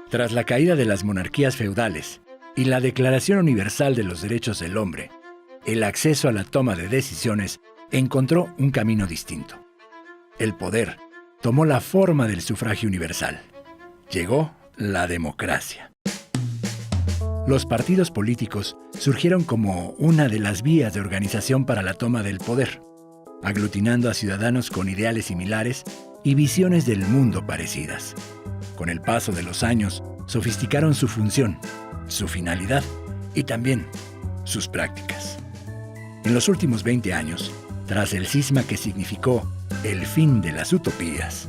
Tras la caída de las monarquías feudales y la Declaración Universal de los Derechos del Hombre, el acceso a la toma de decisiones encontró un camino distinto. El poder tomó la forma del sufragio universal. Llegó la democracia. Los partidos políticos surgieron como una de las vías de organización para la toma del poder, aglutinando a ciudadanos con ideales similares y visiones del mundo parecidas. Con el paso de los años, sofisticaron su función, su finalidad y también sus prácticas. En los últimos 20 años, tras el cisma que significó el fin de las utopías,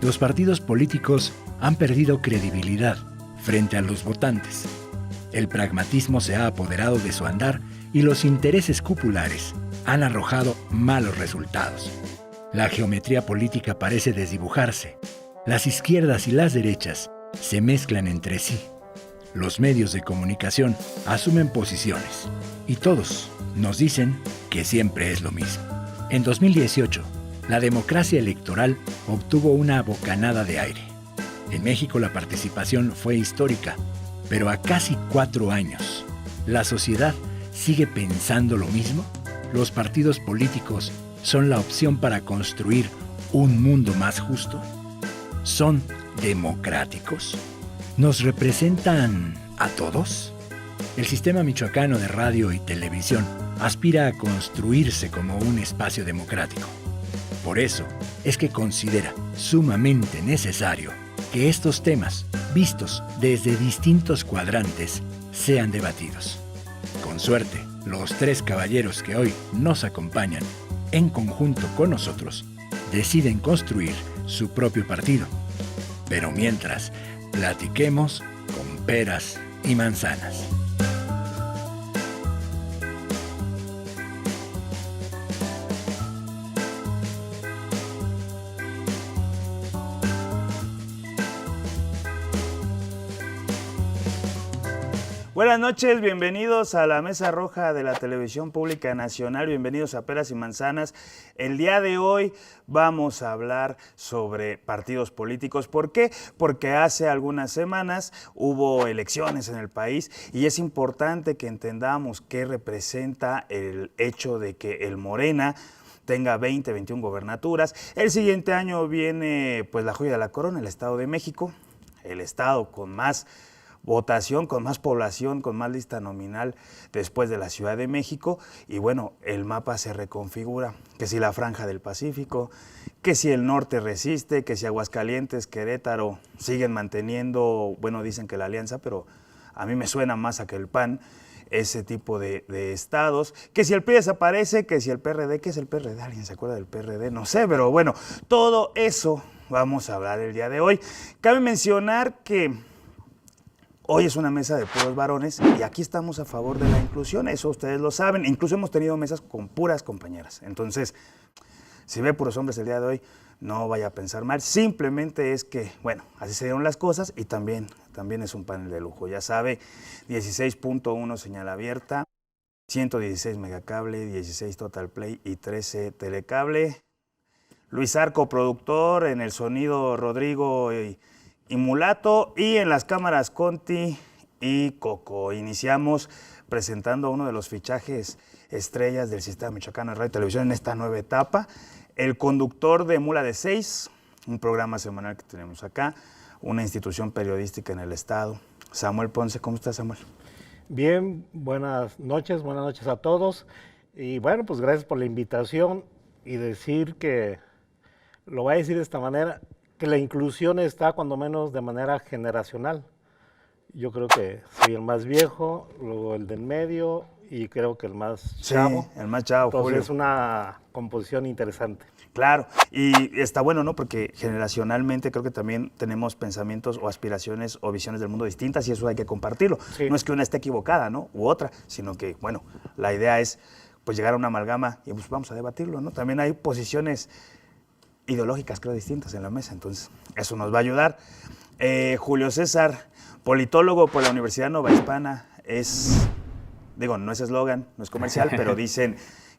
los partidos políticos han perdido credibilidad frente a los votantes. El pragmatismo se ha apoderado de su andar y los intereses cupulares han arrojado malos resultados. La geometría política parece desdibujarse. Las izquierdas y las derechas se mezclan entre sí. Los medios de comunicación asumen posiciones y todos nos dicen que siempre es lo mismo. En 2018, la democracia electoral obtuvo una bocanada de aire. En México la participación fue histórica, pero a casi 4 años, ¿la sociedad sigue pensando lo mismo? ¿Los partidos políticos son la opción para construir un mundo más justo? ¿Son democráticos? ¿Nos representan a todos? El sistema michoacano de radio y televisión aspira a construirse como un espacio democrático. Por eso es que considera sumamente necesario que estos temas, vistos desde distintos cuadrantes, sean debatidos. Con suerte, los 3 caballeros que hoy nos acompañan, en conjunto con nosotros, deciden construir su propio partido. Pero mientras, platiquemos con peras y manzanas. Buenas noches, bienvenidos a la Mesa Roja de la Televisión Pública Nacional, bienvenidos a Peras y Manzanas. El día de hoy vamos a hablar sobre partidos políticos. ¿Por qué? Porque hace algunas semanas hubo elecciones en el país y es importante que entendamos qué representa el hecho de que el Morena tenga 20, 21 gobernaturas. El siguiente año viene pues la joya de la corona, el Estado de México, el estado con más votación, con más población, con más lista nominal después de la Ciudad de México, y bueno, el mapa se reconfigura, que si la Franja del Pacífico, que si el norte resiste, que si Aguascalientes, Querétaro siguen manteniendo, bueno, dicen que la alianza, pero a mí me suena más a que el PAN, ese tipo de estados, que si el PRI desaparece, que si el PRD, ¿qué es el PRD? ¿Alguien se acuerda del PRD? No sé, pero bueno, todo eso vamos a hablar el día de hoy. Cabe mencionar que hoy es una mesa de puros varones y aquí estamos a favor de la inclusión, eso ustedes lo saben. Incluso hemos tenido mesas con puras compañeras. Entonces, si ve puros hombres el día de hoy, no vaya a pensar mal. Simplemente es que, bueno, así se dieron las cosas y también es un panel de lujo. Ya sabe, 16.1 señal abierta, 116 megacable, 16 total play y 13 telecable. Luis Arco, productor, en el sonido Rodrigo y Mulato, y en las cámaras Conti y Coco. Iniciamos presentando uno de los fichajes estrellas del sistema michoacano de radio y televisión en esta nueva etapa, el conductor de Mula de 6, un programa semanal que tenemos acá, una institución periodística en el estado. Samuel Ponce, ¿cómo estás, Samuel? Bien, buenas noches a todos. Y bueno, pues gracias por la invitación y decir que, lo voy a decir de esta manera, que la inclusión está cuando menos de manera generacional. Yo creo que soy el más viejo, luego el del medio y creo que el más chavo. Sí, el más chavo, entonces Julio. Es una composición interesante. Claro, y está bueno, ¿no? Porque generacionalmente creo que también tenemos pensamientos o aspiraciones o visiones del mundo distintas y eso hay que compartirlo. Sí. No es que una esté equivocada, ¿no? U otra, sino que, bueno, la idea es pues llegar a una amalgama y pues vamos a debatirlo, ¿no? También hay posiciones ideológicas, creo, distintas en la mesa, entonces eso nos va a ayudar. Julio César, politólogo por la Universidad Nova Hispana, no es eslogan, no es comercial, pero dicen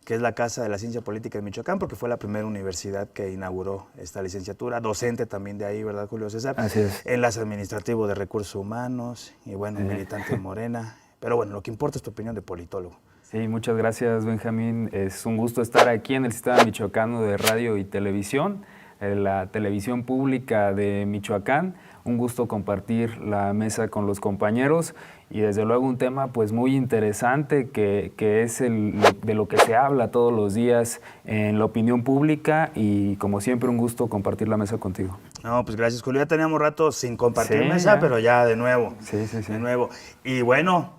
que es la Casa de la Ciencia Política de Michoacán, porque fue la primera universidad que inauguró esta licenciatura, docente también de ahí, ¿verdad, Julio César? Así es. Enlace administrativo de recursos humanos y bueno, militante de Morena. Pero bueno, lo que importa es tu opinión de politólogo. Sí, muchas gracias, Benjamín. Es un gusto estar aquí en el Sistema Michoacano de Radio y Televisión, la televisión pública de Michoacán. Un gusto compartir la mesa con los compañeros y desde luego un tema pues muy interesante que es de lo que se habla todos los días en la opinión pública y como siempre un gusto compartir la mesa contigo. No, pues gracias, Julio. Ya teníamos rato sin compartir Sí, mesa, ya. pero ya de nuevo. Sí. De nuevo. Y bueno,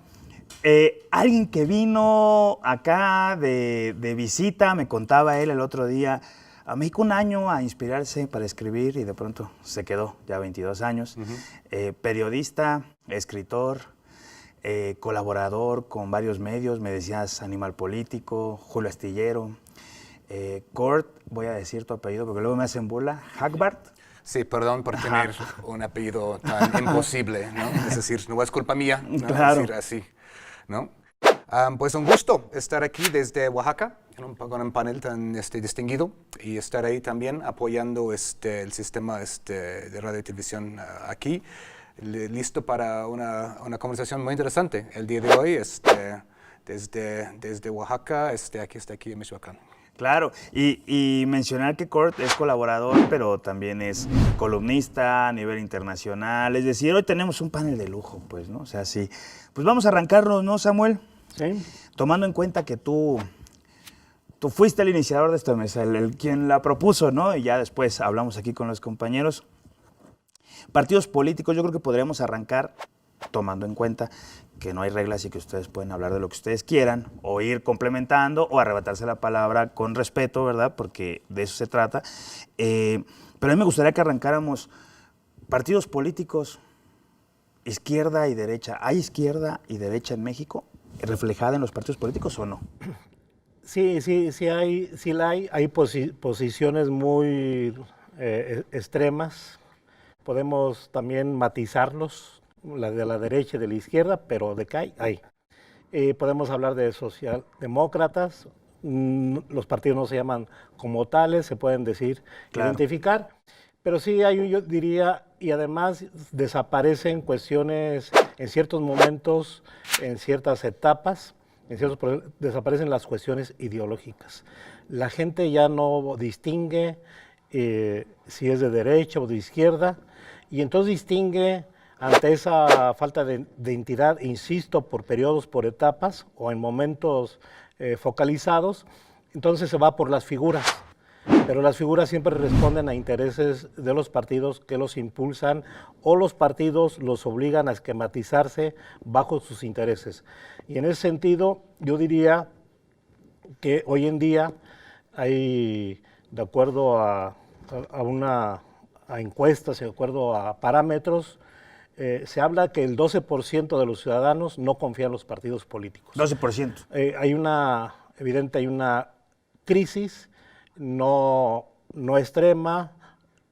alguien que vino acá de visita, me contaba él el otro día, a México un año a inspirarse para escribir y de pronto se quedó, ya 22 años. Periodista, escritor, colaborador con varios medios, me decías Animal Político, Julio Astillero, Cort, voy a decir tu apellido porque luego me hacen burla, Hagbart. Sí, perdón por tener un apellido tan imposible, ¿no? Es decir, no es culpa mía, ¿no? Claro. Decir así, ¿no? Pues un gusto estar aquí desde Oaxaca, con un panel tan distinguido y estar ahí también apoyando el sistema de radio y televisión aquí, listo para una conversación muy interesante el día de hoy, desde Oaxaca, aquí en Michoacán. Claro, y mencionar que Cort es colaborador, pero también es columnista a nivel internacional. Es decir, hoy tenemos un panel de lujo, pues, ¿no? O sea, sí. Pues vamos a arrancarnos, ¿no, Samuel? Sí. Tomando en cuenta que tú fuiste el iniciador de esta mesa, el quien la propuso, ¿no? Y ya después hablamos aquí con los compañeros. Partidos políticos, yo creo que podríamos arrancar tomando en cuenta que no hay reglas y que ustedes pueden hablar de lo que ustedes quieran, o ir complementando, o arrebatarse la palabra con respeto, ¿verdad? Porque de eso se trata. Pero a mí me gustaría que arrancáramos partidos políticos, izquierda y derecha. ¿Hay izquierda y derecha en México reflejada en los partidos políticos o no? Sí la hay. Hay posiciones muy extremas. Podemos también matizarlos, la de la derecha y de la izquierda, pero de qué hay. Podemos hablar de socialdemócratas, los partidos no se llaman como tales, se pueden decir, Claro. identificar, pero sí hay, yo diría, y además desaparecen cuestiones en ciertos momentos, en ciertas etapas, desaparecen las cuestiones ideológicas. La gente ya no distingue si es de derecha o de izquierda, y entonces distingue ante esa falta de identidad, insisto, por periodos, por etapas o en momentos focalizados, entonces se va por las figuras. Pero las figuras siempre responden a intereses de los partidos que los impulsan o los partidos los obligan a esquematizarse bajo sus intereses. Y en ese sentido, yo diría que hoy en día hay, de acuerdo a encuestas, de acuerdo a parámetros, se habla que el 12% de los ciudadanos no confían en los partidos políticos. 12%. Hay una crisis, no extrema,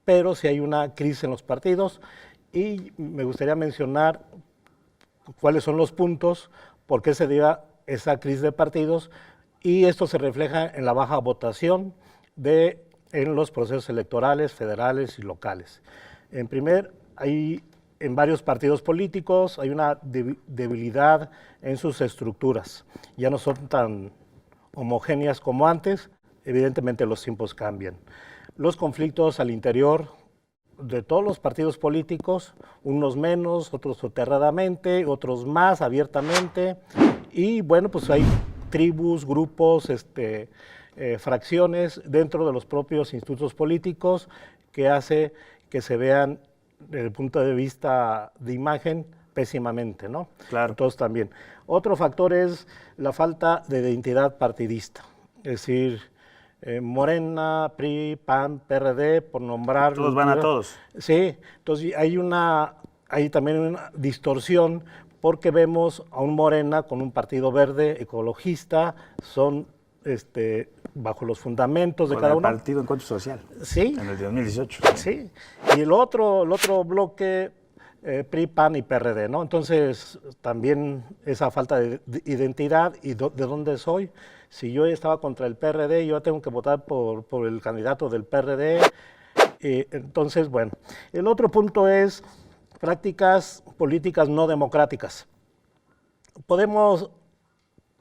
pero sí hay una crisis en los partidos y me gustaría mencionar cuáles son los puntos, por qué se dio esa crisis de partidos y esto se refleja en la baja votación en los procesos electorales, federales y locales. En varios partidos políticos hay una debilidad en sus estructuras, ya no son tan homogéneas como antes, evidentemente los tiempos cambian. Los conflictos al interior de todos los partidos políticos, unos menos, otros soterradamente, otros más abiertamente, y bueno, pues hay tribus, grupos, fracciones dentro de los propios institutos políticos que hace que se vean desde el punto de vista de imagen pésimamente, ¿no? Claro. Entonces también. Otro factor es la falta de identidad partidista, es decir, Morena, PRI, PAN, PRD, por nombrar. Todos van a todos. Sí, entonces hay también una distorsión porque vemos a un Morena con un partido verde, ecologista, son bajo los fundamentos de Con cada el uno. Partido Encuentro Social. Sí. En el 2018. Sí, y el otro bloque, PRI, PAN y PRD, ¿no? Entonces, también esa falta de identidad y de dónde soy, Si yo estaba contra el PRD, yo tengo que votar por el candidato del PRD. Entonces, bueno, el otro punto es prácticas políticas no democráticas.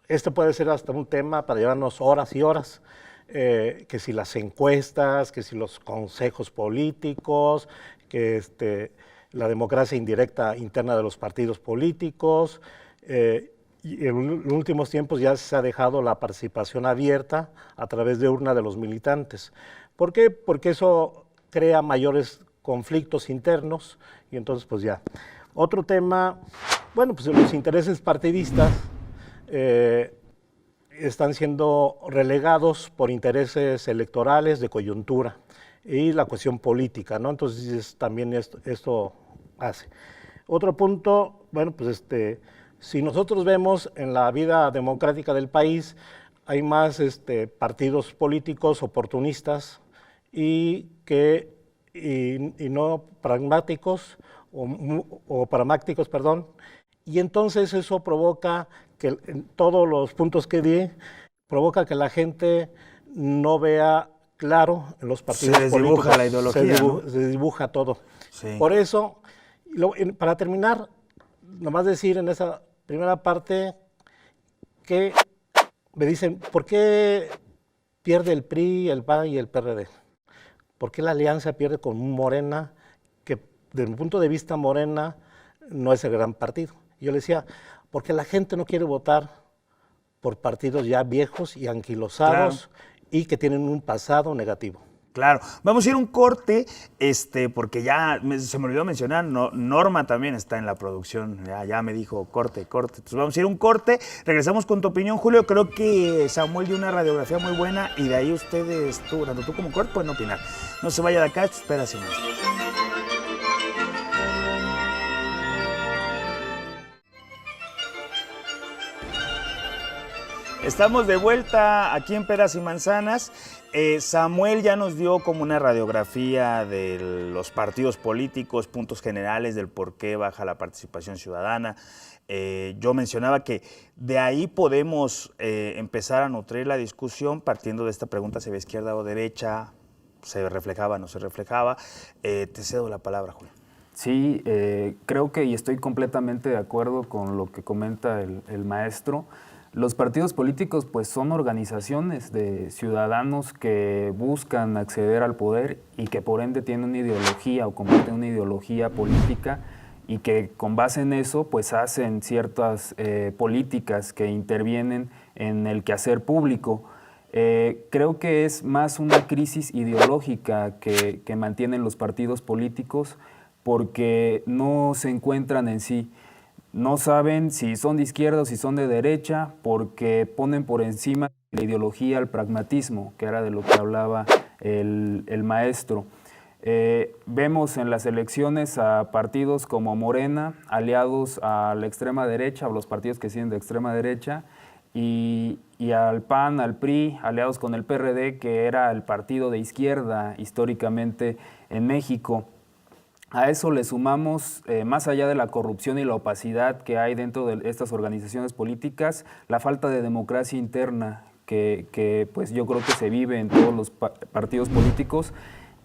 Este puede ser hasta un tema para llevarnos horas y horas, que si las encuestas, que si los consejos políticos, que la democracia indirecta interna de los partidos políticos, y en los últimos tiempos ya se ha dejado la participación abierta a través de urna de los militantes. ¿Por qué? Porque eso crea mayores conflictos internos y entonces pues ya. Otro tema, bueno, pues los intereses partidistas están siendo relegados por intereses electorales de coyuntura y la cuestión política, ¿no? Entonces también esto hace. Otro punto, bueno, pues si nosotros vemos en la vida democrática del país, hay más partidos políticos oportunistas y no pragmáticos o pragmáticos, perdón, y entonces eso provoca que en todos los puntos que di, provoca que la gente no vea claro en los partidos políticos. Se desdibuja la ideología, Se dibuja todo. Sí. Por eso, para terminar, nomás decir en esa primera parte que me dicen, ¿por qué pierde el PRI, el PAN y el PRD? ¿Por qué la alianza pierde con Morena, que desde mi punto de vista Morena no es el gran partido? Yo le decía, porque la gente no quiere votar por partidos ya viejos y anquilosados, claro, y que tienen un pasado negativo. Claro. Vamos a ir a un corte, porque ya se me olvidó mencionar, Norma también está en la producción, ya me dijo corte. Entonces vamos a ir a un corte, regresamos con tu opinión, Julio. Creo que Samuel dio una radiografía muy buena y de ahí ustedes, tanto tú como Cort, pueden opinar. No se vaya de acá, esto espera sin más. Estamos de vuelta aquí en Peras y Manzanas. Samuel ya nos dio como una radiografía de los partidos políticos, puntos generales del por qué baja la participación ciudadana. Yo mencionaba que de ahí podemos empezar a nutrir la discusión partiendo de esta pregunta, ¿se ve izquierda o derecha? ¿Se reflejaba o no se reflejaba? Te cedo la palabra, Julio. Sí, creo que y estoy completamente de acuerdo con lo que comenta el maestro. Los partidos políticos pues son organizaciones de ciudadanos que buscan acceder al poder y que por ende tienen una ideología o comparten una ideología política y que con base en eso pues hacen ciertas políticas que intervienen en el quehacer público. Creo que es más una crisis ideológica que mantienen los partidos políticos porque no se encuentran en sí. No saben si son de izquierda o si son de derecha porque ponen por encima la ideología el pragmatismo, que era de lo que hablaba el maestro. Vemos en las elecciones a partidos como Morena, aliados a la extrema derecha, o los partidos que siguen de extrema derecha, y al PAN, al PRI, aliados con el PRD, que era el partido de izquierda históricamente en México. A eso le sumamos, más allá de la corrupción y la opacidad que hay dentro de estas organizaciones políticas, la falta de democracia interna que pues yo creo que se vive en todos los partidos políticos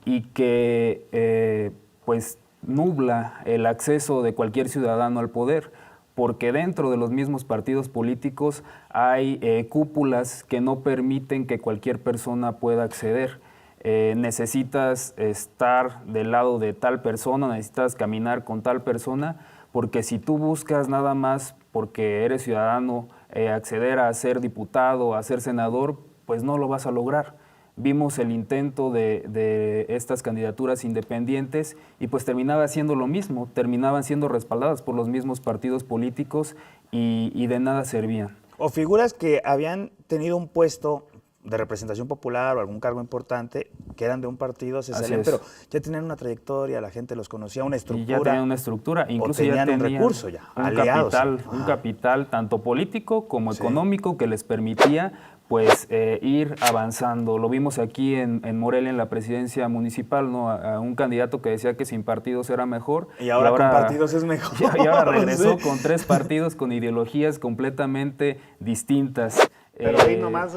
y que pues nubla el acceso de cualquier ciudadano al poder, porque dentro de los mismos partidos políticos hay cúpulas que no permiten que cualquier persona pueda acceder. Necesitas estar del lado de tal persona, necesitas caminar con tal persona, porque si tú buscas nada más porque eres ciudadano acceder a ser diputado, a ser senador, pues no lo vas a lograr. Vimos el intento de estas candidaturas independientes y pues terminaba siendo lo mismo, terminaban siendo respaldadas por los mismos partidos políticos y de nada servían. O figuras que habían tenido un puesto de representación popular o algún cargo importante, que eran de un partido, se salían, pero ya tenían una trayectoria, la gente los conocía, una estructura. Y ya tenían una estructura, incluso ya tenían un recurso ya, aliados. Un capital tanto político como económico que les permitía pues ir avanzando. Lo vimos aquí en Morelia, en la presidencia municipal, ¿no? A un candidato que decía que sin partidos era mejor. Y ahora con partidos es mejor. Y ahora regresó con 3 partidos con ideologías completamente distintas. Pero ahí nomás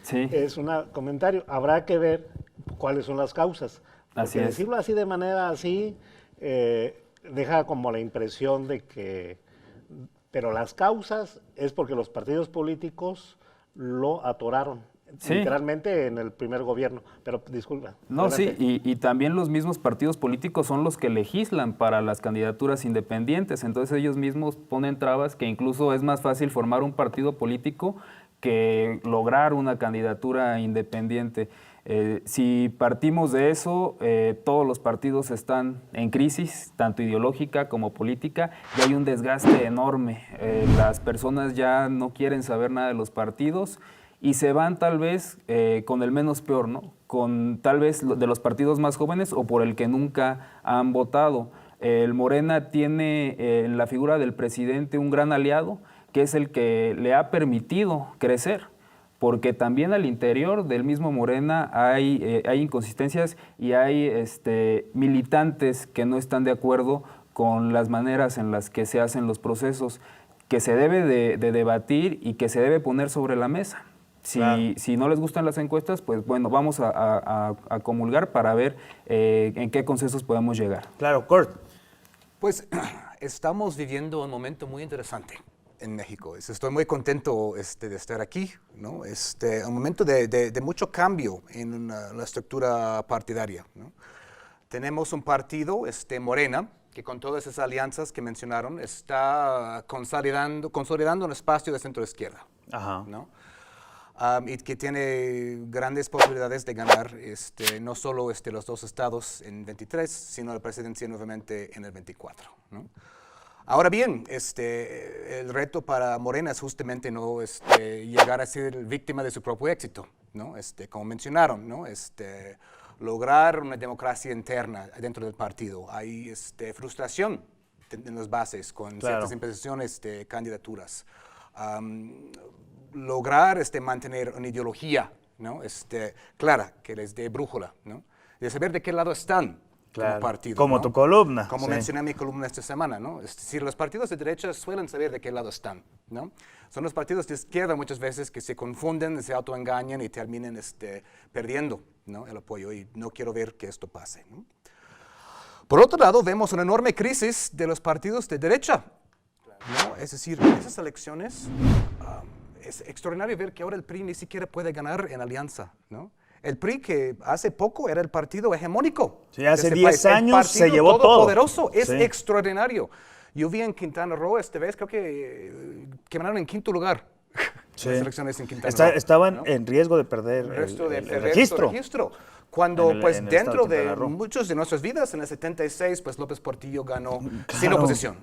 sí. es un comentario. Habrá que ver cuáles son las causas. Porque Así es. decirlo así de manera así deja como la impresión de que... Pero las causas es porque los partidos políticos lo atoraron. Sí. Literalmente en el primer gobierno. Pero disculpa. No, adelante. sí, y también los mismos partidos políticos son los que legislan para las candidaturas independientes, entonces ellos mismos ponen trabas que incluso es más fácil formar un partido político que lograr una candidatura independiente. Si partimos de eso, todos los partidos están en crisis, tanto ideológica como política, y hay un desgaste enorme. Las personas ya no quieren saber nada de los partidos y se van tal vez con el menos peor, ¿no? Con tal vez de los partidos más jóvenes o por el que nunca han votado. El Morena tiene en la figura del presidente un gran aliado, que es el que le ha permitido crecer, porque también al interior del mismo Morena hay inconsistencias y hay militantes que no están de acuerdo con las maneras en las que se hacen los procesos, que se debe de debatir y que se debe poner sobre la mesa. Si no les gustan las encuestas, pues bueno, vamos a comulgar para ver en qué consensos podemos llegar. Claro, Kurt. Pues estamos viviendo un momento muy interesante en México. Estoy muy contento de estar aquí, ¿no? Un momento de mucho cambio en la estructura partidaria, ¿no? Tenemos un partido, Morena, que con todas esas alianzas que mencionaron está consolidando un espacio de centro-izquierda, Ajá. ¿no? Y que tiene grandes posibilidades de ganar no solo los dos estados en 23, sino la presidencia nuevamente en el 24, ¿no? Ahora bien, el reto para Morena es justamente no llegar a ser víctima de su propio éxito, ¿no? Como mencionaron, ¿no? Lograr una democracia interna dentro del partido. Hay frustración en las bases con ciertas imposiciones de candidaturas. Lograr mantener una ideología, ¿no? Clara, que les dé brújula, ¿no? De saber de qué lado están. Como partido, como ¿no? tu columna. Como mencioné en mi columna esta semana, ¿no? Es decir, los partidos de derecha suelen saber de qué lado están, ¿no? Son los partidos de izquierda muchas veces que se confunden, se autoengañan y terminen perdiendo, ¿no? El apoyo, y no quiero ver que esto pase, ¿no? Por otro lado, vemos una enorme crisis de los partidos de derecha, ¿no? Es decir, en esas elecciones es extraordinario ver que ahora el PRI ni siquiera puede ganar en alianza, ¿no? El PRI, que hace poco era el partido hegemónico. Sí, hace de 10 años se llevó todo. Todopoderoso, es Sí. extraordinario. Yo vi en Quintana Roo esta vez, creo que quedaron en quinto lugar. Sí. Las elecciones en Quintana Roo. Estaban ¿no? en riesgo de perder el registro. Cuando, en el pues, estado dentro de Quintana de Roo. muchas de nuestras vidas, en el 76, pues López Portillo ganó sin oposición.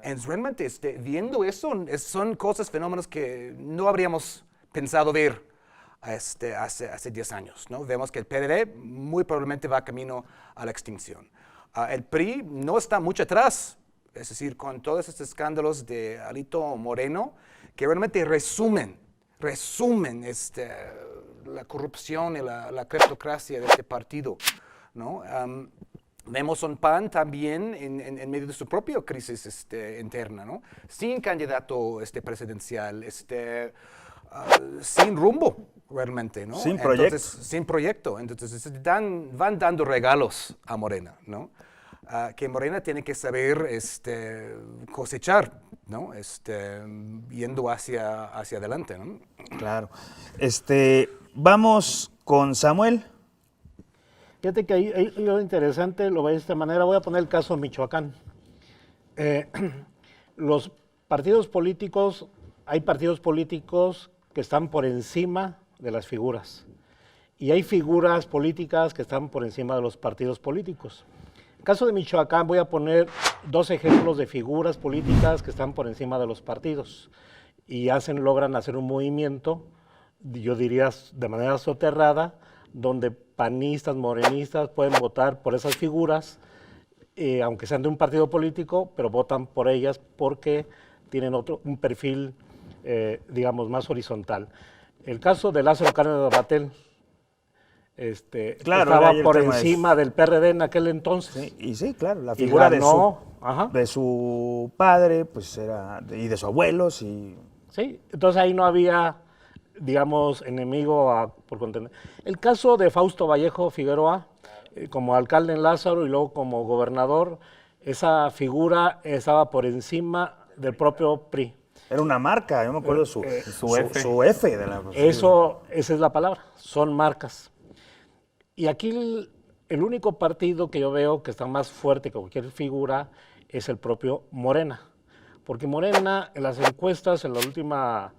Realmente, viendo eso, son cosas, fenómenos que no habríamos pensado ver hace 10 años, ¿no? Vemos que el PRD muy probablemente va camino a la extinción. El PRI no está mucho atrás, es decir, con todos estos escándalos de Alito Moreno, que realmente resumen la corrupción y la cleptocracia de este partido, ¿no? Vemos un PAN también en medio de su propia crisis interna, ¿no? Sin candidato presidencial, sin rumbo realmente, ¿no? Sin proyecto. Sin proyecto. Entonces van dando regalos a Morena, ¿no? Que Morena tiene que saber cosechar, ¿no? Yendo hacia adelante, ¿no? Claro. Vamos con Samuel. Fíjate que ahí lo interesante lo ve de esta manera. Voy a poner el caso de Michoacán. Los partidos políticos, hay partidos políticos que están por encima de las figuras. Y hay figuras políticas que están por encima de los partidos políticos. En el caso de Michoacán voy a poner dos ejemplos de figuras políticas que están por encima de los partidos y logran hacer un movimiento, yo diría de manera soterrada, donde panistas, morenistas pueden votar por esas figuras, aunque sean de un partido político, pero votan por ellas porque tienen un perfil, digamos, más horizontal. El caso de Lázaro Cárdenas Batel, Claro, estaba era por el tema encima del PRD en aquel entonces. Sí, y sí, claro, la Y figura ganó, de su padre, pues era, y de su abuelo, sí. Sí, entonces ahí no había digamos, enemigo por contender. El caso de Fausto Vallejo Figueroa, como alcalde en Lázaro y luego como gobernador, esa figura estaba por encima del propio PRI. Era una marca, yo me acuerdo su F. su F de la... Esa es la palabra, son marcas. Y aquí el único partido que yo veo que está más fuerte que cualquier figura es el propio Morena. Porque Morena, en las encuestas, en la última,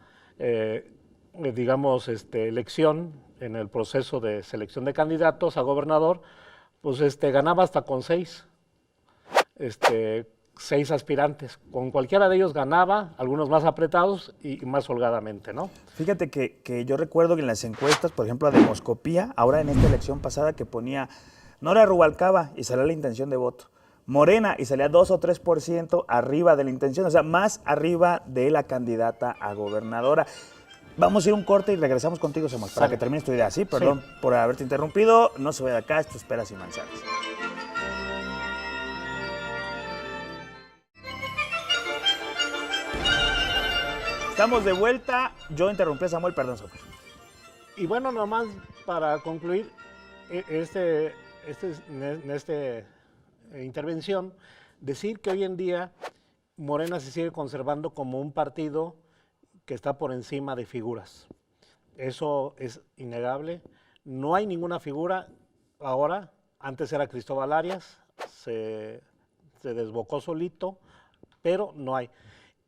digamos, elección, en el proceso de selección de candidatos a gobernador, pues ganaba hasta con 6 aspirantes. Con cualquiera de ellos ganaba, algunos más apretados y más holgadamente, ¿no? Fíjate que yo recuerdo que en las encuestas, por ejemplo, a Demoscopía, ahora en esta elección pasada que ponía Nora Rubalcaba y salía la intención de voto, Morena y salía 2 o 3% arriba de la intención, o sea, más arriba de la candidata a gobernadora. Vamos a ir a un corte y regresamos contigo, Samuel, para que termines tu idea. Sí, perdón por haberte interrumpido, no se vaya de acá, esto es Peras y Manzanas. Estamos de vuelta. Yo interrumpí a Samuel, perdón, Samuel. Y bueno, nomás para concluir en esta intervención, decir que hoy en día Morena se sigue conservando como un partido que está por encima de figuras. Eso es innegable. No hay ninguna figura ahora. Antes era Cristóbal Arias, se desbocó solito, pero no hay.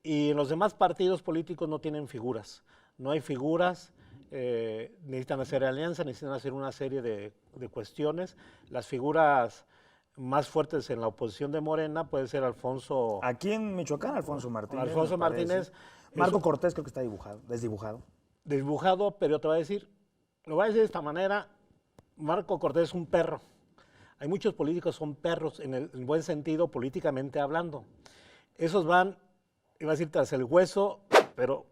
Y los demás partidos políticos no tienen figuras. No hay figuras, necesitan hacer alianza, necesitan hacer una serie de cuestiones. Las figuras más fuertes en la oposición de Morena puede ser Alfonso... Aquí en Michoacán, Alfonso Martínez. Alfonso Martínez. Marco Cortés creo que está dibujado, desdibujado. Desdibujado, pero te voy a decir, lo voy a decir de esta manera, Marco Cortés es un perro. Hay muchos políticos que son perros en el buen sentido, políticamente hablando. Esos van, iba a decir, tras el hueso, pero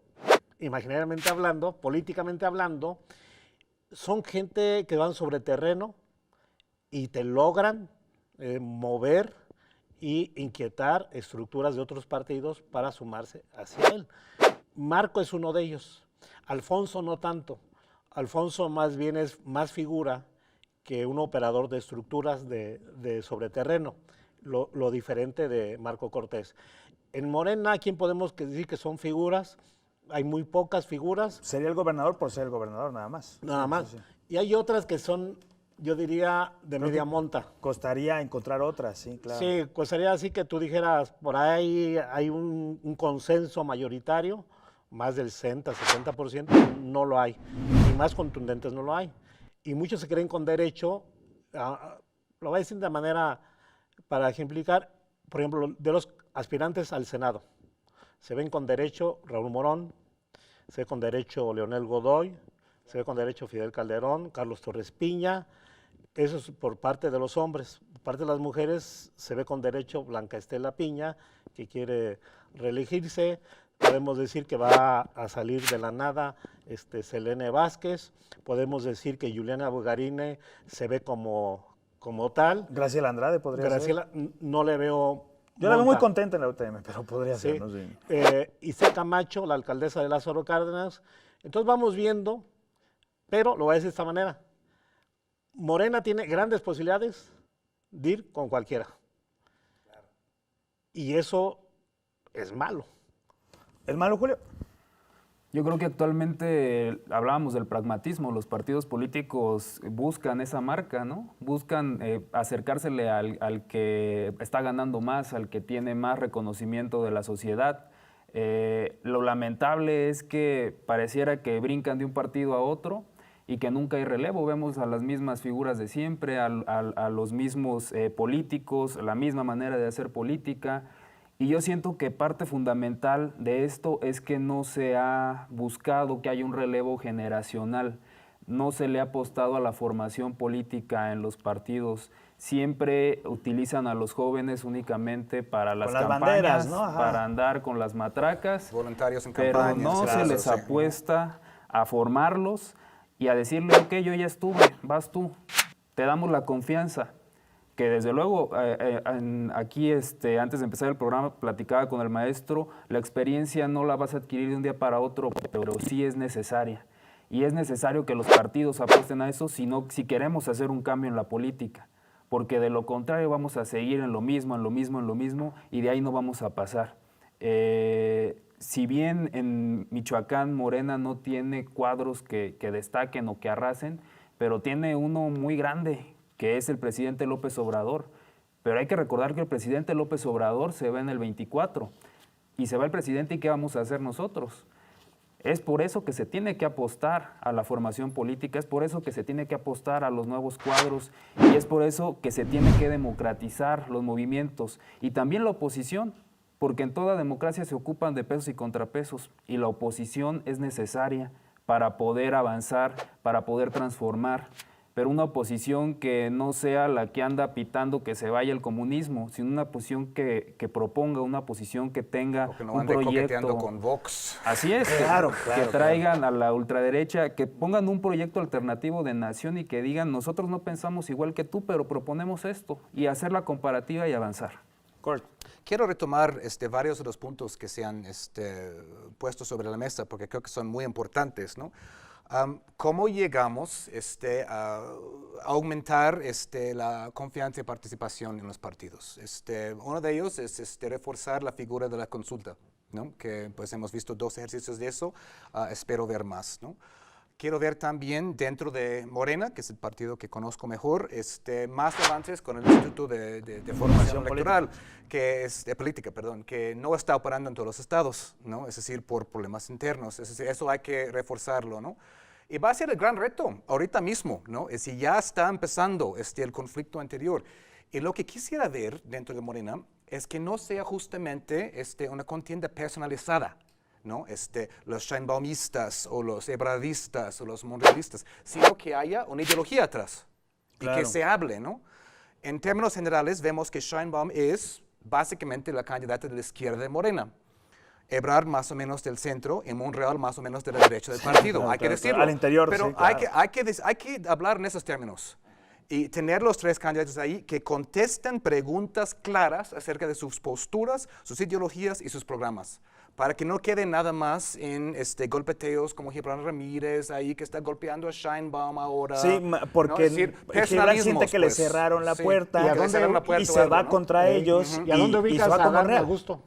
imaginariamente hablando, políticamente hablando, son gente que van sobre terreno y te logran mover y inquietar estructuras de otros partidos para sumarse hacia él. Marco es uno de ellos. Alfonso no tanto. Alfonso más bien es más figura que un operador de estructuras de sobreterreno, lo diferente de Marco Cortés. En Morena, ¿quién podemos decir que son figuras? Hay muy pocas figuras. Sería el gobernador por ser el gobernador, nada más. Nada más. Sí, sí. Y hay otras que son, yo diría, de media monta. Costaría encontrar otras, sí, claro. Sí, costaría así que tú dijeras, por ahí hay un consenso mayoritario, más del 60, 70%, no lo hay. Y más contundentes no lo hay. Y muchos se creen con derecho, lo voy a decir de manera para ejemplificar, por ejemplo, de los aspirantes al Senado. Se ven con derecho Raúl Morón, se ve con derecho Leonel Godoy, se ve con derecho Fidel Calderón, Carlos Torres Piña. Eso es por parte de los hombres. Por parte de las mujeres se ve con derecho Blanca Estela Piña, que quiere reelegirse. Podemos decir que va a salir de la nada Selene Vázquez. Podemos decir que Juliana Bugarine se ve como tal. Graciela Andrade podría Graciela, ser. no le veo... Yo la veo muy contenta en la UTM, pero podría Sí. ser, no sé. Isé Camacho, la alcaldesa de Lázaro Cárdenas. Entonces vamos viendo, pero lo voy a decir de esta manera. Morena tiene grandes posibilidades de ir con cualquiera. Y eso es malo. ¿Es malo, Julio? Yo creo que actualmente hablábamos del pragmatismo, los partidos políticos buscan esa marca, ¿no? Buscan acercársele al que está ganando más, al que tiene más reconocimiento de la sociedad. Lo lamentable es que pareciera que brincan de un partido a otro y que nunca hay relevo. Vemos a las mismas figuras de siempre, a los mismos políticos, la misma manera de hacer política. Y yo siento que parte fundamental de esto es que no se ha buscado que haya un relevo generacional. No se le ha apostado a la formación política en los partidos. Siempre utilizan a los jóvenes únicamente para las campañas, banderas, ¿no? para andar con las matracas. Voluntarios en pero campañas. no claro, se les sí. apuesta a formarlos y a decirle, ok, yo ya estuve, vas tú, te damos la confianza. Que desde luego, aquí antes de empezar el programa platicaba con el maestro, la experiencia no la vas a adquirir de un día para otro, pero sí es necesaria. Y es necesario que los partidos apuesten a eso si queremos hacer un cambio en la política, porque de lo contrario vamos a seguir en lo mismo, en lo mismo, en lo mismo, y de ahí no vamos a pasar. Si bien en Michoacán Morena no tiene cuadros que destaquen o que arrasen, pero tiene uno muy grande, que es el presidente López Obrador. Pero hay que recordar que el presidente López Obrador se va en el 24, y se va el presidente, ¿y qué vamos a hacer nosotros? Es por eso que se tiene que apostar a la formación política, es por eso que se tiene que apostar a los nuevos cuadros, y es por eso que se tiene que democratizar los movimientos y también la oposición, porque en toda democracia se ocupan de pesos y contrapesos, y la oposición es necesaria para poder avanzar, para poder transformar, pero una oposición que no sea la que anda pitando que se vaya el comunismo, sino una oposición que proponga, una oposición que tenga que no un ande proyecto. coqueteando con Vox. Así es, que traigan a la ultraderecha, que pongan un proyecto alternativo de nación y que digan, nosotros no pensamos igual que tú, pero proponemos esto, y hacer la comparativa y avanzar. Quiero retomar varios de los puntos que se han puesto sobre la mesa, porque creo que son muy importantes, ¿no? ¿Cómo llegamos a aumentar la confianza y participación en los partidos? Uno de ellos es reforzar la figura de la consulta, ¿no? Que pues hemos visto 2 ejercicios de eso, espero ver más, ¿no? Quiero ver también dentro de Morena, que es el partido que conozco mejor, más avances con el Instituto de Formación Electoral, que es de política, perdón, que no está operando en todos los estados, ¿no? Es decir, por problemas internos. Es decir, eso hay que reforzarlo, ¿no? Y va a ser el gran reto ahorita mismo, ¿no? Es decir, ya está empezando el conflicto anterior. Y lo que quisiera ver dentro de Morena es que no sea justamente una contienda personalizada, ¿no? Los Sheinbaumistas o los ebradistas o los monrealistas, sino que haya una ideología atrás y que se hable, ¿no? En términos generales, vemos que Sheinbaum es básicamente la candidata de la izquierda de Morena. Ebrard más o menos del centro y Monreal más o menos de la derecha del partido, hay que decirlo. Al interior, pero sí, claro. hay que hablar en esos términos y tener los 3 candidatos ahí que contesten preguntas claras acerca de sus posturas, sus ideologías y sus programas, para que no quede nada más en golpeteos como Gibran Ramírez ahí que está golpeando a Sheinbaum ahora. Sí, porque ¿no? Gibran siente que le cerraron la puerta y se va ¿no? contra ellos. ¿Y a dónde ubicas a Adán Augusto?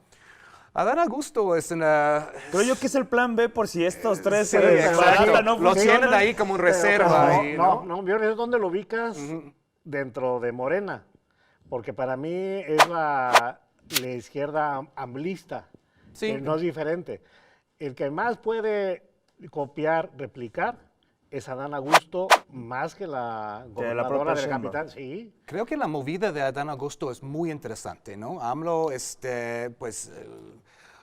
Adán Augusto es una... Creo yo que es el plan B por si estos 3 Sí, se exacto. no Lo funcionan. tienen ahí como en reserva. ¿Dónde lo ubicas? Dentro de Morena, porque para mí es la izquierda amblista, Sí. que no es diferente. El que más puede copiar, replicar, es Adán Augusto, más que la gobernadora del capital. Sí. Creo que la movida de Adán Augusto es muy interesante, ¿no? AMLO,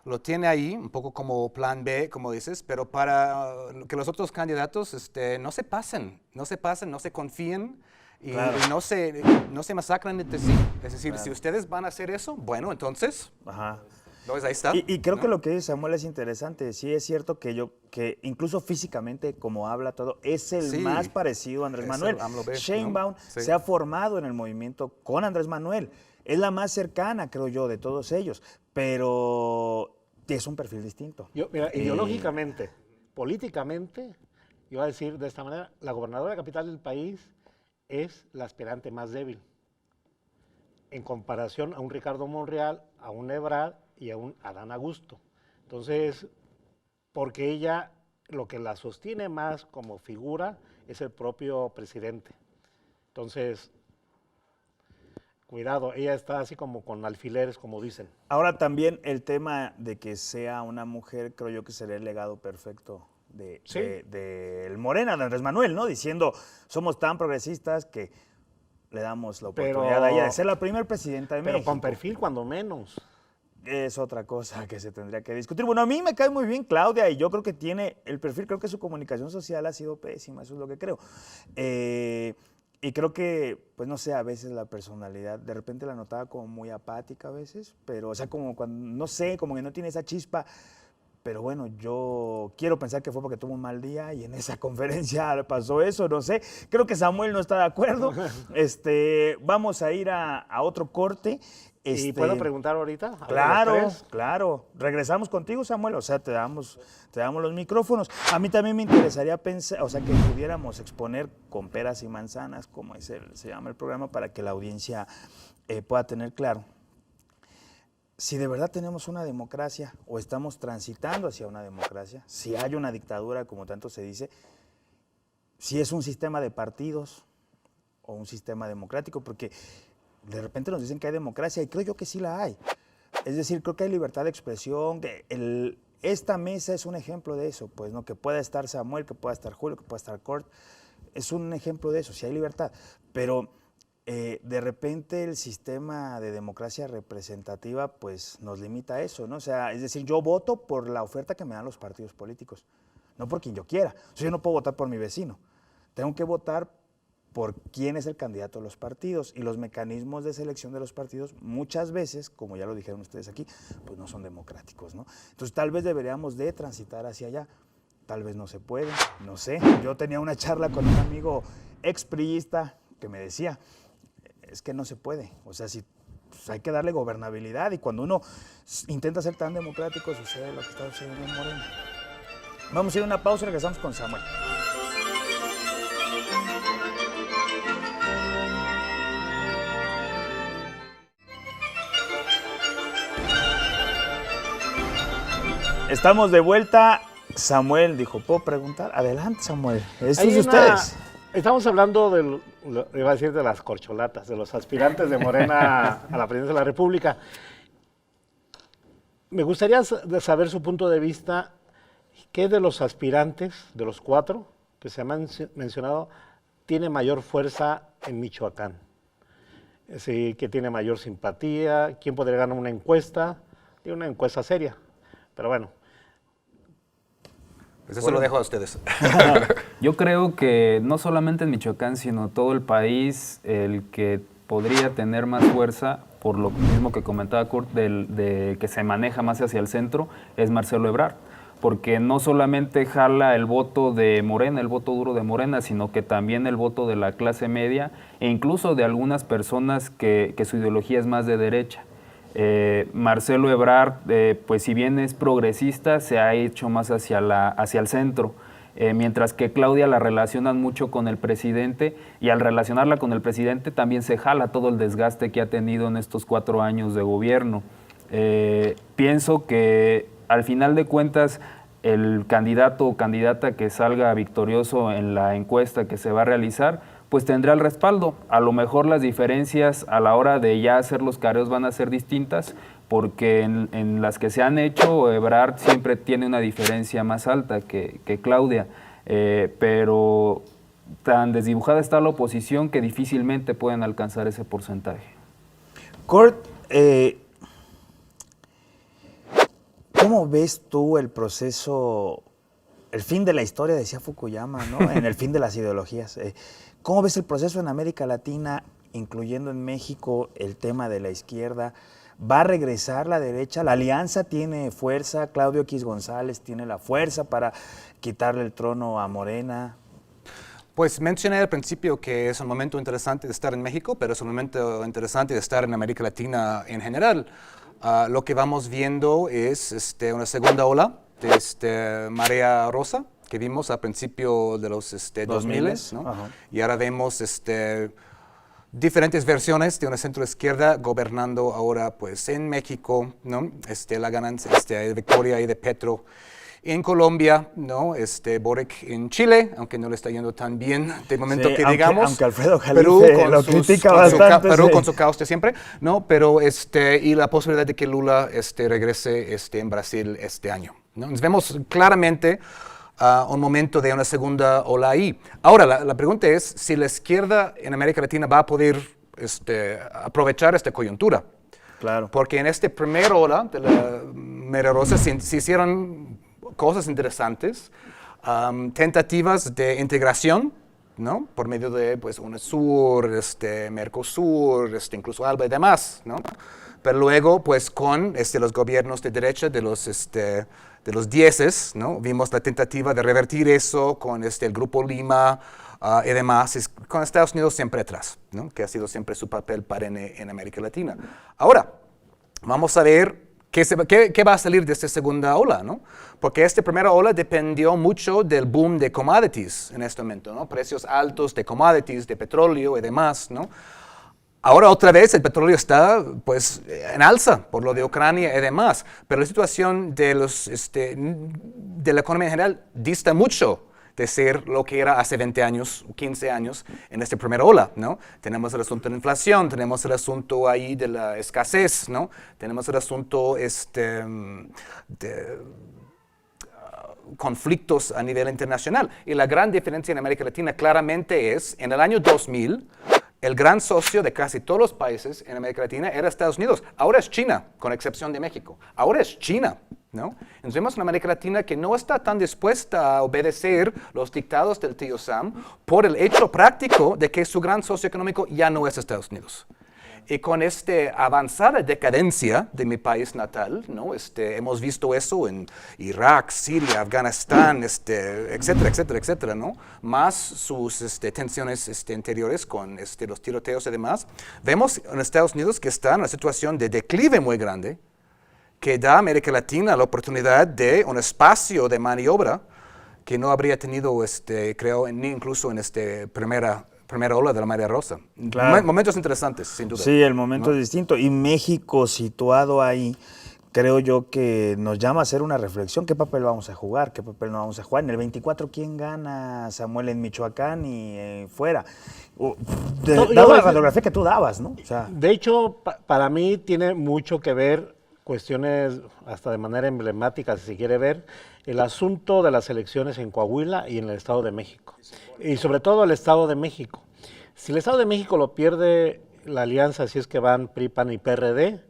lo tiene ahí, un poco como plan B, como dices, pero para que los otros candidatos no se pasen, no se confíen y no se masacren entre sí. Es decir, si ustedes van a hacer eso, bueno, entonces... Ajá. Entonces ahí está. Y creo ¿no? que lo que dice Samuel es interesante. Sí es cierto que incluso físicamente, como habla todo, es el más parecido a Andrés Es Manuel. el AMLO B, Sheinbaum ¿no? Sí. se ha formado en el movimiento con Andrés Manuel. Es la más cercana, creo yo, de todos ellos. Pero es un perfil distinto. Mira, ideológicamente, políticamente, yo voy a decir de esta manera, la gobernadora capital del país es la aspirante más débil en comparación a un Ricardo Monreal, a un Ebrard y a un Adán Augusto. Entonces, porque ella lo que la sostiene más como figura es el propio presidente. Entonces, cuidado, ella está así como con alfileres, como dicen. Ahora también el tema de que sea una mujer, creo yo que sería el legado perfecto de Morena, de Andrés Manuel, ¿no? Diciendo, somos tan progresistas que le damos la oportunidad a ella de ser la primera presidenta de México. Pero con perfil, cuando menos. Es otra cosa que se tendría que discutir. Bueno, a mí me cae muy bien Claudia y yo creo que tiene el perfil, creo que su comunicación social ha sido pésima, eso es lo que creo. Y creo que, pues no sé, a veces la personalidad, de repente la notaba como muy apática a veces, pero, o sea, como cuando, no sé, como que no tiene esa chispa. Pero bueno, yo quiero pensar que fue porque tuvo un mal día y en esa conferencia pasó eso, no sé. Creo que Samuel no está de acuerdo. Vamos a ir a otro corte. ¿Y puedo preguntar ahorita? Claro, claro. Regresamos contigo, Samuel, o sea, te damos los micrófonos. A mí también me interesaría pensar, o sea, que pudiéramos exponer con peras y manzanas, como se llama el programa, para que la audiencia pueda tener claro si de verdad tenemos una democracia o estamos transitando hacia una democracia, si hay una dictadura, como tanto se dice, si es un sistema de partidos o un sistema democrático, porque de repente nos dicen que hay democracia y creo yo que sí la hay. Es decir, creo que hay libertad de expresión, que esta mesa es un ejemplo de eso, pues, ¿no? Que pueda estar Samuel, que pueda estar Julio, que pueda estar Cort, es un ejemplo de eso, sí hay libertad, pero de repente el sistema de democracia representativa pues nos limita a eso, ¿no? O sea, es decir, yo voto por la oferta que me dan los partidos políticos, no por quien yo quiera. O sea, yo no puedo votar por mi vecino, tengo que votar por quién es el candidato de los partidos, y los mecanismos de selección de los partidos muchas veces, como ya lo dijeron ustedes aquí, pues no son democráticos, ¿no? Entonces tal vez deberíamos de transitar hacia allá, tal vez no se puede, no sé. Yo tenía una charla con un amigo expriista que me decía, es que no se puede, o sea, pues hay que darle gobernabilidad, y cuando uno intenta ser tan democrático sucede lo que está sucediendo en Morena. Vamos a ir a una pausa y regresamos con Samuel. Estamos de vuelta. Samuel dijo, ¿puedo preguntar? Adelante, Samuel. Esto es de ustedes. Estamos hablando iba a decir de las corcholatas, de los aspirantes de Morena a la presidencia de la República. Me gustaría saber su punto de vista, ¿qué de los aspirantes, de los 4 que se han mencionado, tiene mayor fuerza en Michoacán? Es decir, ¿qué tiene mayor simpatía? ¿Quién podría ganar una encuesta? Y una encuesta seria, pero bueno. Pues eso lo dejo a ustedes. Yo creo que no solamente en Michoacán, sino todo el país, el que podría tener más fuerza, por lo mismo que comentaba Curt, de que se maneja más hacia el centro, es Marcelo Ebrard. Porque no solamente jala el voto de Morena, el voto duro de Morena, sino que también el voto de la clase media e incluso de algunas personas que su ideología es más de derecha. Marcelo Ebrard, pues si bien es progresista, se ha hecho más hacia el centro, mientras que Claudia la relacionan mucho con el presidente, y al relacionarla con el presidente también se jala todo el desgaste que ha tenido en estos 4 años de gobierno. Pienso que al final de cuentas el candidato o candidata que salga victorioso en la encuesta que se va a realizar, pues tendrá el respaldo. A lo mejor las diferencias a la hora de ya hacer los careos van a ser distintas, porque en las que se han hecho, Ebrard siempre tiene una diferencia más alta que Claudia, pero tan desdibujada está la oposición que difícilmente pueden alcanzar ese porcentaje. Cort, ¿cómo ves tú el proceso, el fin de la historia, decía Fukuyama, ¿no? En el fin de las ideologías? ¿Cómo ves el proceso en América Latina, incluyendo en México, el tema de la izquierda? ¿Va a regresar la derecha? ¿La alianza tiene fuerza? ¿Claudio X González tiene la fuerza para quitarle el trono a Morena? Pues mencioné al principio que es un momento interesante de estar en México, pero es un momento interesante de estar en América Latina en general. Lo que vamos viendo es una segunda ola de marea rosa que vimos al principio de los 2000, ¿no? Y ahora vemos diferentes versiones de una centroizquierda gobernando ahora pues en México, ¿no? La ganancia de Victoria y de Petro en Colombia, ¿no? Boric en Chile, aunque no le está yendo tan bien de momento, sí, que digamos. Aunque Alfredo Jalife lo critica bastante. Perú con su caos de siempre, ¿no? Pero y la posibilidad de que Lula regrese en Brasil este año, ¿no? Nos vemos claramente un momento de una segunda ola ahí. Ahora, la pregunta es si la izquierda en América Latina va a poder aprovechar esta coyuntura. Claro. Porque en esta primera ola de la marea rosa se hicieron cosas interesantes, tentativas de integración, ¿no? Por medio de pues, UNASUR, Mercosur, incluso ALBA y demás, ¿no? Pero luego, pues con los gobiernos de derecha de los dieces, ¿no? Vimos la tentativa de revertir eso con el Grupo Lima, y además con Estados Unidos siempre atrás, ¿no? Que ha sido siempre su papel perenne en América Latina. Ahora, vamos a ver qué va a salir de esta segunda ola, ¿no? Porque esta primera ola dependió mucho del boom de commodities en este momento, ¿no? Precios altos de commodities, de petróleo y demás, ¿no? Ahora otra vez el petróleo está pues en alza por lo de Ucrania y demás, pero la situación de la economía en general dista mucho de ser lo que era hace 20 años, 15 años en esta primera ola, ¿no? Tenemos el asunto de la inflación, tenemos el asunto ahí de la escasez, ¿no? Tenemos el asunto de conflictos a nivel internacional. Y la gran diferencia en América Latina claramente es, en el año 2000, el gran socio de casi todos los países en América Latina era Estados Unidos. Ahora es China, con excepción de México. Ahora es China, ¿no? Entonces vemos una América Latina que no está tan dispuesta a obedecer los dictados del tío Sam por el hecho práctico de que su gran socio económico ya no es Estados Unidos. Y con esta avanzada decadencia de mi país natal, ¿no? Hemos visto eso en Irak, Siria, Afganistán, etcétera, etcétera, etcétera, ¿no? Más sus tensiones interiores con los tiroteos y demás. Vemos en Estados Unidos que está en una situación de declive muy grande, que da a América Latina la oportunidad de un espacio de maniobra que no habría tenido, creo, ni incluso en esta primera ola de la Marea Rosa. Claro. Momentos interesantes, sin duda. Sí, el momento ¿no? es distinto. Y México situado ahí, creo yo que nos llama a hacer una reflexión. ¿Qué papel vamos a jugar? ¿Qué papel no vamos a jugar? En el 24, ¿quién gana, Samuel, en Michoacán y fuera? Dado la radiografía que tú dabas, ¿no? O sea, de hecho, para mí tiene mucho que ver cuestiones, hasta de manera emblemática, si se quiere ver, el asunto de las elecciones en Coahuila y en el Estado de México. Y sobre todo el Estado de México. Si el Estado de México lo pierde la alianza, si es que van PRI, PAN y PRD,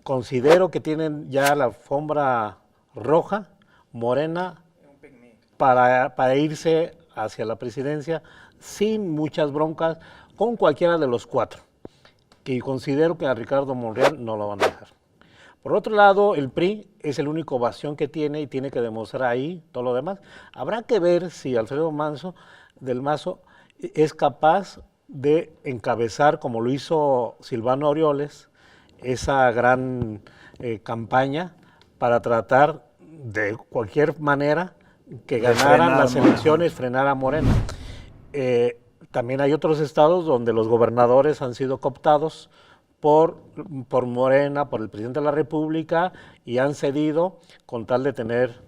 considero que tienen ya la alfombra roja, morena, para irse hacia la presidencia sin muchas broncas, con cualquiera de los cuatro. Y considero que a Ricardo Monreal no lo van a dejar. Por otro lado, el PRI es el único bastión que tiene y tiene que demostrar ahí todo lo demás. Habrá que ver si Alfredo del Mazo es capaz de encabezar, como lo hizo Silvano Aureoles, esa gran campaña para tratar de cualquier manera que ganaran las elecciones, frenar a Morena. También hay otros estados donde los gobernadores han sido cooptados por Morena, por el presidente de la República, y han cedido con tal de tener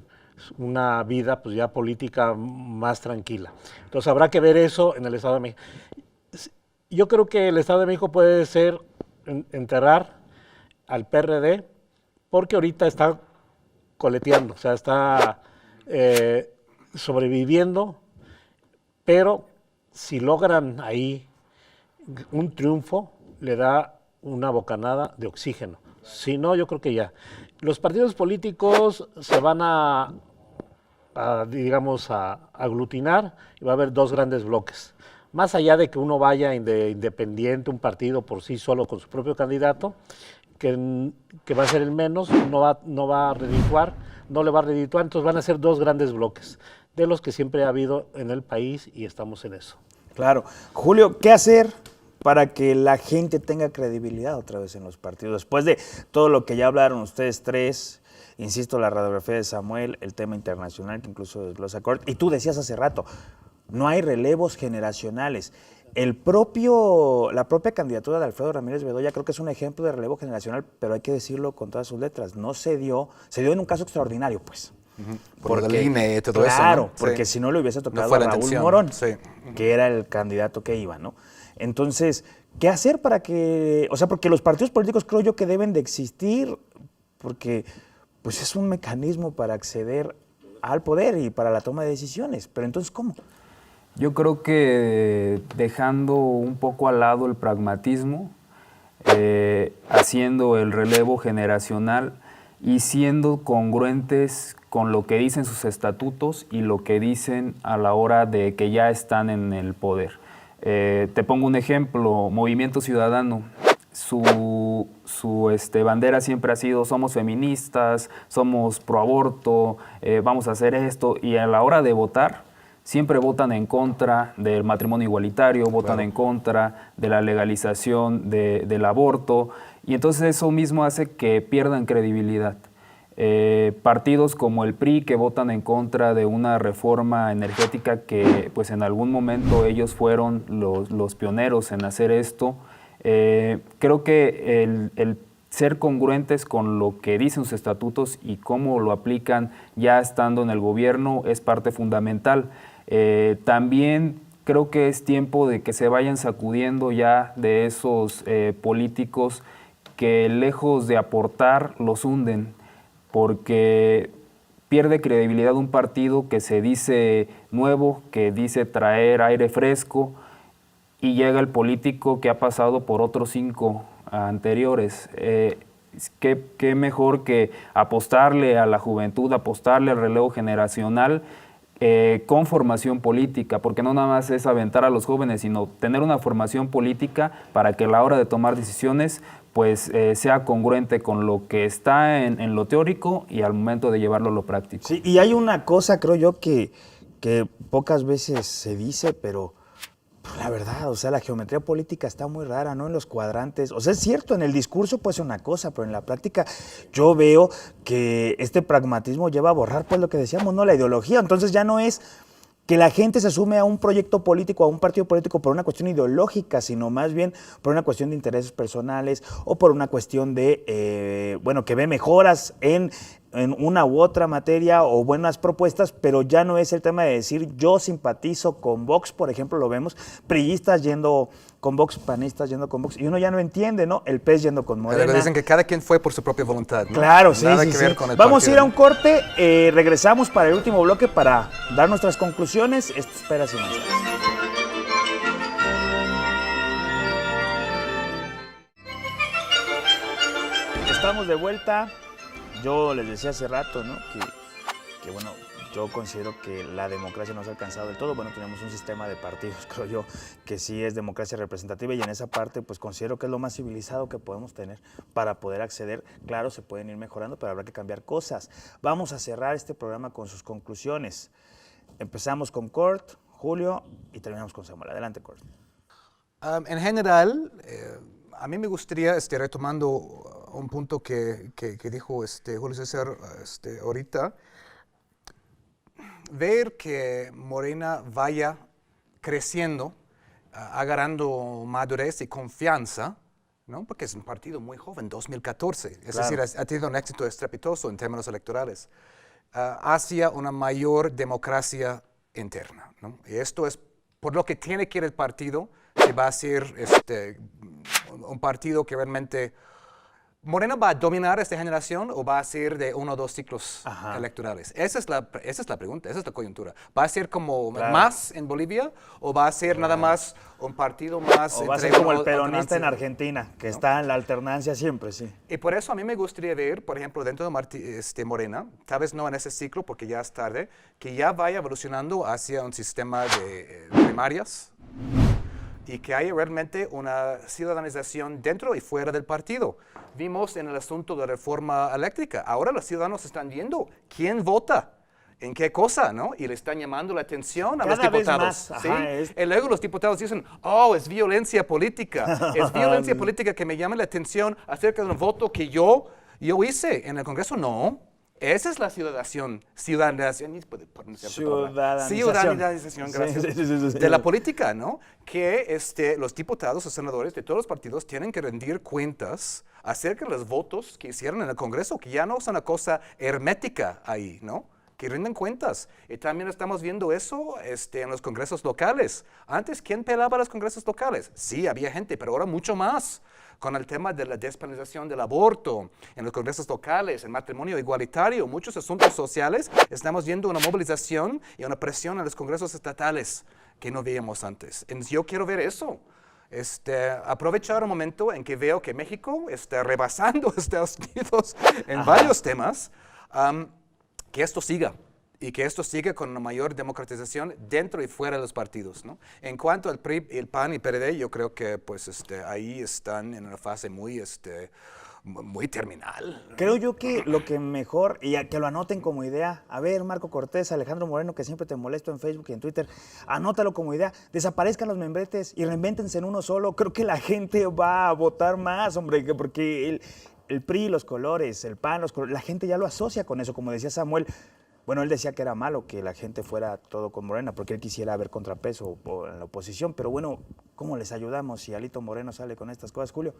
una vida pues ya política más tranquila. Entonces habrá que ver eso en el Estado de México. Yo creo que el Estado de México puede ser enterrar al PRD, porque ahorita está coleteando, o sea, está sobreviviendo, pero si logran ahí un triunfo, le da una bocanada de oxígeno. Si no, yo creo que ya. Los partidos políticos se van a aglutinar y va a haber dos grandes bloques. Más allá de que uno vaya de independiente, un partido por sí solo con su propio candidato, que va a ser el menos, no va a redituar, no le va a redituar, entonces van a ser dos grandes bloques, de los que siempre ha habido en el país y estamos en eso. Claro. Julio, ¿qué hacer para que la gente tenga credibilidad otra vez en los partidos? Después de todo lo que ya hablaron ustedes tres, insisto, la radiografía de Samuel, el tema internacional que incluso desglosa Cort, y tú decías hace rato, no hay relevos generacionales. La propia candidatura de Alfredo Ramírez Bedoya creo que es un ejemplo de relevo generacional, pero hay que decirlo con todas sus letras, no se dio en un caso extraordinario, pues. Por el INE y todo eso. Claro, ¿no? porque sí. si no le hubiese tocado no a Raúl Morón, sí. que era el candidato que iba, ¿no? Entonces, ¿qué hacer para que, porque los partidos políticos creo yo que deben de existir, porque pues es un mecanismo para acceder al poder y para la toma de decisiones, pero entonces, ¿cómo? Yo creo que dejando un poco al lado el pragmatismo, haciendo el relevo generacional y siendo congruentes con lo que dicen sus estatutos y lo que dicen a la hora de que ya están en el poder. Te pongo un ejemplo, Movimiento Ciudadano. Su bandera siempre ha sido somos feministas, somos pro aborto, vamos a hacer esto, y a la hora de votar siempre votan en contra del matrimonio igualitario, votan en contra de la legalización del aborto, y entonces eso mismo hace que pierdan credibilidad. Partidos como el PRI, que votan en contra de una reforma energética que pues en algún momento ellos fueron los pioneros en hacer esto, creo que el ser congruentes con lo que dicen sus estatutos y cómo lo aplican ya estando en el gobierno es parte fundamental. También creo que es tiempo de que se vayan sacudiendo ya de esos políticos que lejos de aportar los hunden, porque pierde credibilidad un partido que se dice nuevo, que dice traer aire fresco, y llega el político que ha pasado por otros 5 anteriores. ¿Qué mejor que apostarle a la juventud, apostarle al relevo generacional con formación política? Porque no nada más es aventar a los jóvenes, sino tener una formación política para que a la hora de tomar decisiones pues sea congruente con lo que está en lo teórico y al momento de llevarlo a lo práctico. Sí, y hay una cosa, creo yo, que pocas veces se dice, pero la verdad, o sea, la geometría política está muy rara, ¿no? En los cuadrantes. O sea, es cierto, en el discurso puede ser una cosa, pero en la práctica yo veo que este pragmatismo lleva a borrar, pues, lo que decíamos, ¿no? La ideología. Entonces ya no es que la gente se sume a un proyecto político, a un partido político por una cuestión ideológica, sino más bien por una cuestión de intereses personales o por una cuestión de, bueno, que ve mejoras en una u otra materia o buenas propuestas, pero ya no es el tema de decir yo simpatizo con Vox, por ejemplo, lo vemos, priistas yendo con Vox, panistas yendo con Vox, y uno ya no entiende, ¿no? El PES yendo con Morena. Pero dicen que cada quien fue por su propia voluntad, ¿no? Claro, sí, Nada sí, que sí. ver con el Vamos a ir a partido, un corte, regresamos para el último bloque para dar nuestras conclusiones. Esto es Peras y Manzanas. Estamos de vuelta. Yo les decía hace rato, ¿no? Que bueno, yo considero que la democracia no se ha alcanzado del todo. Bueno, tenemos un sistema de partidos, creo yo, que sí es democracia representativa, y en esa parte pues considero que es lo más civilizado que podemos tener para poder acceder. Claro, se pueden ir mejorando, pero habrá que cambiar cosas. Vamos a cerrar este programa con sus conclusiones. Empezamos con Cort, Julio, y terminamos con Samuel. Adelante, Cort. En general, a mí me gustaría, retomando un punto que dijo Julio César ahorita, ver que Morena vaya creciendo, agarrando madurez y confianza, ¿no? Porque es un partido muy joven, 2014, es decir, ha tenido un éxito estrepitoso en términos electorales, hacia una mayor democracia interna, ¿no? Y esto es por lo que tiene que ir el partido, que va a ser un partido que realmente... ¿Morena va a dominar esta generación o va a ser de 1 o 2 ciclos electorales? Esa es la pregunta, esa es la coyuntura. ¿Va a ser como más en Bolivia o va a ser nada más un partido más... O va a ser como el peronista en Argentina, que está en la alternancia siempre, sí. Y por eso a mí me gustaría ver, por ejemplo, dentro de Morena, tal vez no en ese ciclo porque ya es tarde, que ya vaya evolucionando hacia un sistema de primarias, y que haya realmente una ciudadanización dentro y fuera del partido. Vimos en el asunto de la reforma eléctrica, ahora los ciudadanos están viendo quién vota, en qué cosa, ¿no? Y le están llamando la atención a los diputados. Más, ¿sí? ajá, Y luego los diputados dicen, oh, es violencia política. Es violencia política que me llama la atención acerca de un voto que yo hice en el Congreso. No. Esa es la ciudadanización, gracias, sí. De la política, ¿no? Que los diputados o senadores de todos los partidos tienen que rendir cuentas acerca de los votos que hicieron en el Congreso, que ya no es una cosa hermética ahí, ¿no? Que rinden cuentas. Y también estamos viendo eso en los congresos locales. Antes, ¿quién pelaba los congresos locales? Sí, había gente, pero ahora mucho más. Con el tema de la despenalización del aborto, en los congresos locales, el matrimonio igualitario, muchos asuntos sociales, estamos viendo una movilización y una presión en los congresos estatales que no veíamos antes. Entonces, yo quiero ver eso. Aprovechar un momento en que veo que México está rebasando a Estados Unidos en varios temas, que esto siga. Y que esto siga con una mayor democratización dentro y fuera de los partidos, ¿no? En cuanto al PRI, el PAN y PRD, yo creo que pues, ahí están en una fase muy muy terminal. Creo yo que lo que mejor, y que lo anoten como idea, a ver, Marco Cortés, Alejandro Moreno, que siempre te molesto en Facebook y en Twitter, anótalo como idea, desaparezcan los membretes y reinvéntense en uno solo. Creo que la gente va a votar más, hombre, porque el PRI, los colores, el PAN, los colores, la gente ya lo asocia con eso, como decía Samuel. Bueno, él decía que era malo que la gente fuera todo con Morena, porque él quisiera ver contrapeso en la oposición. Pero bueno, ¿cómo les ayudamos si Alito Moreno sale con estas cosas, Julio?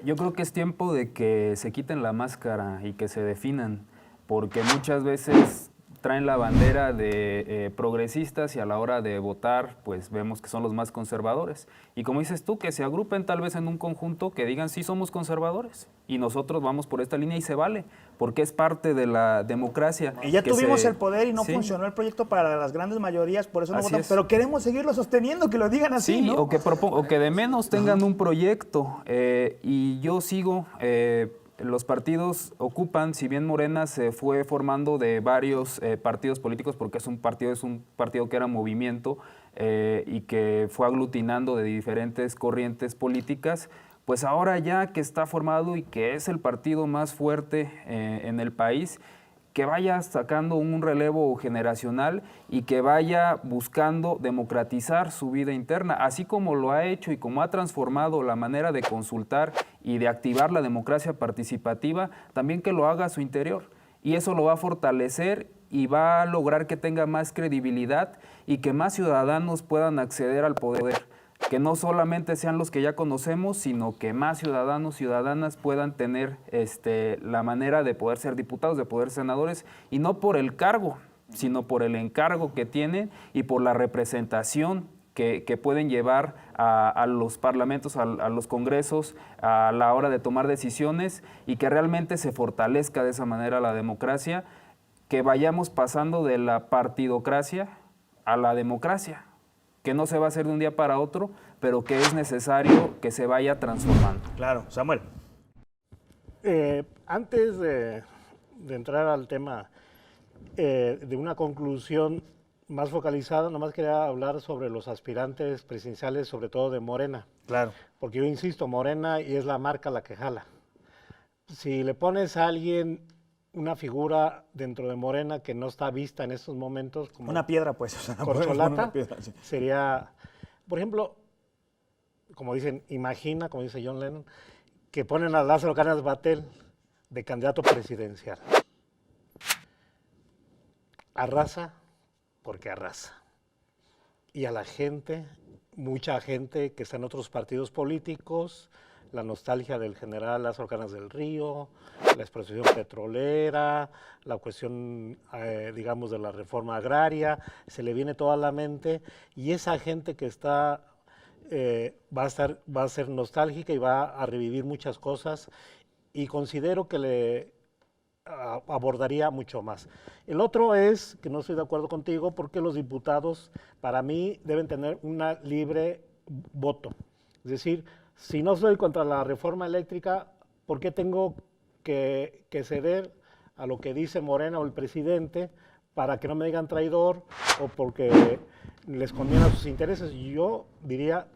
Yo creo que es tiempo de que se quiten la máscara y que se definan, porque muchas veces traen la bandera de progresistas y a la hora de votar, pues vemos que son los más conservadores. Y como dices tú, que se agrupen tal vez en un conjunto, que digan sí somos conservadores y nosotros vamos por esta línea y se vale, porque es parte de la democracia. Y ya tuvimos el poder y no funcionó el proyecto para las grandes mayorías, por eso no votamos, pero queremos seguirlo sosteniendo, que lo digan así, sí, ¿no? o que de menos tengan un proyecto. Y yo sigo... los partidos ocupan, si bien Morena se fue formando de varios partidos políticos, porque es un partido que era movimiento y que fue aglutinando de diferentes corrientes políticas, pues ahora ya que está formado y que es el partido más fuerte en el país, que vaya sacando un relevo generacional y que vaya buscando democratizar su vida interna, así como lo ha hecho y como ha transformado la manera de consultar y de activar la democracia participativa, también que lo haga a su interior. Y eso lo va a fortalecer y va a lograr que tenga más credibilidad y que más ciudadanos puedan acceder al poder. Que no solamente sean los que ya conocemos, sino que más ciudadanos, ciudadanas puedan tener la manera de poder ser diputados, de poder ser senadores, y no por el cargo, sino por el encargo que tienen y por la representación que pueden llevar a los parlamentos, a los congresos, a la hora de tomar decisiones, y que realmente se fortalezca de esa manera la democracia, que vayamos pasando de la partidocracia a la democracia, que no se va a hacer de un día para otro, pero que es necesario que se vaya transformando. Claro, Samuel. Antes de entrar al tema de una conclusión más focalizada, nomás quería hablar sobre los aspirantes presidenciales, sobre todo de Morena. Claro. Porque yo insisto, Morena y es la marca la que jala. Si le pones a alguien una figura dentro de Morena que no está vista en estos momentos, como una piedra, pues, o sea, corcholata, sí. Sería, por ejemplo, como dicen, imagina, como dice John Lennon, que ponen a Lázaro Cárdenas Batel de candidato presidencial. Arrasa porque arrasa. Y a la gente, mucha gente que está en otros partidos políticos, la nostalgia del general Lázaro Cárdenas del Río, la expropiación petrolera, la cuestión, digamos, de la reforma agraria, se le viene toda a la mente, y esa gente que está, va a ser nostálgica y va a revivir muchas cosas, y considero que le abordaría mucho más. El otro es, que no estoy de acuerdo contigo, porque los diputados, para mí, deben tener una libre voto. Es decir, si no soy contra la reforma eléctrica, ¿por qué tengo que ceder a lo que dice Morena o el presidente para que no me digan traidor o porque les conviene a sus intereses? Yo diría,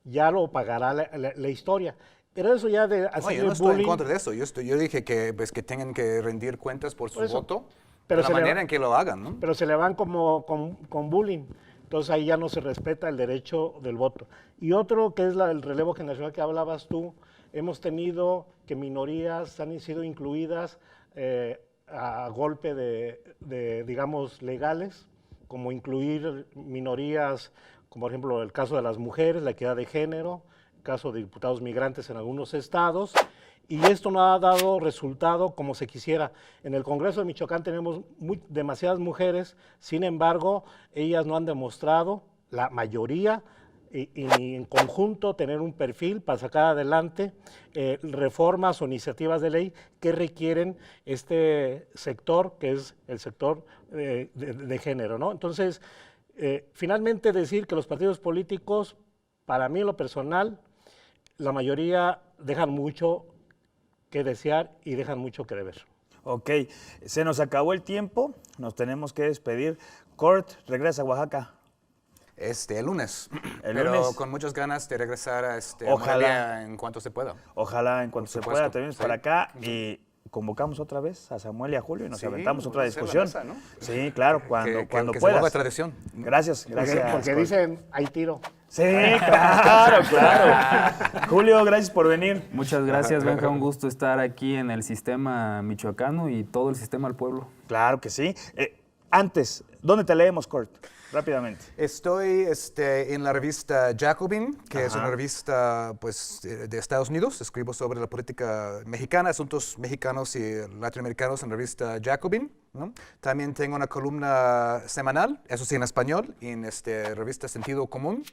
ya lo pagará la historia. Pero eso ya de hacer yo no estoy en contra de eso. Yo dije que, pues, que tengan que rendir cuentas por su voto, pero la manera en que lo hagan, ¿no? Pero se le van como con bullying. Entonces ahí ya no se respeta el derecho del voto. Y otro que es el relevo generacional que hablabas tú, hemos tenido que minorías han sido incluidas a golpe de, digamos, legales, como incluir minorías, como por ejemplo el caso de las mujeres, la equidad de género, el caso de diputados migrantes en algunos estados, y esto no ha dado resultado como se quisiera. En el Congreso de Michoacán tenemos demasiadas mujeres, sin embargo, ellas no han demostrado, la mayoría, y en conjunto tener un perfil para sacar adelante reformas o iniciativas de ley que requieren este sector, que es el sector de género, ¿no? Entonces, finalmente decir que los partidos políticos, para mí en lo personal, la mayoría dejan mucho que desear y dejan mucho que deber. Ok, se nos acabó el tiempo, nos tenemos que despedir. Cort, regresa a Oaxaca. el lunes. El Pero lunes. con muchas ganas de regresar a Ojalá. Morelia en cuanto se pueda. Ojalá en cuanto se supuesto, pueda te vienes sí. para acá y convocamos otra vez a Samuel y a Julio y nos Sí, aventamos otra vamos a hacer discusión. la mesa, ¿no? Sí, claro, cuando que se puedas. vuelva tradición. Gracias. Porque dicen, hay tiro. Sí, claro. Julio, gracias por venir. Muchas gracias, Benja. Un gusto estar aquí en el sistema michoacano y todo el sistema al pueblo. Claro que sí. Antes, ¿dónde te leemos, Kurt? Rápidamente. Estoy en la revista Jacobin, que es Ajá. una revista pues, de Estados Unidos. Escribo sobre la política mexicana, asuntos mexicanos y latinoamericanos en la revista Jacobin, ¿no? También tengo una columna semanal, eso sí en español, en revista Sentido Común.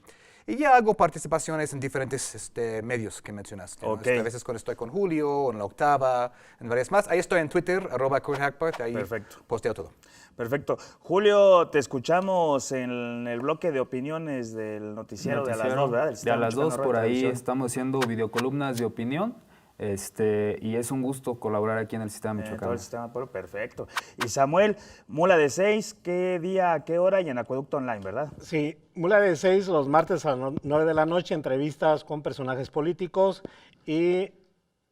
Y ya hago participaciones en diferentes medios que mencionaste, ¿no? Ok. A veces cuando estoy con Julio, en La Octava, en varias más. Ahí estoy en Twitter, @KurtHackpart, ahí Perfecto. posteo todo. Perfecto. Julio, te escuchamos en el bloque de opiniones del noticiero de a las 2, ¿verdad? Del De a Sistema las 2, Mexicano de por ahí Televisión. estamos haciendo videocolumnas de opinión. Y es un gusto colaborar aquí en el sistema Todo michoacano. el sistema pueblo, perfecto. Y Samuel, Mula de 6, ¿qué día, a qué hora y en Acueducto Online, verdad? Sí, Mula de 6 los martes a las 9 de la noche, entrevistas con personajes políticos y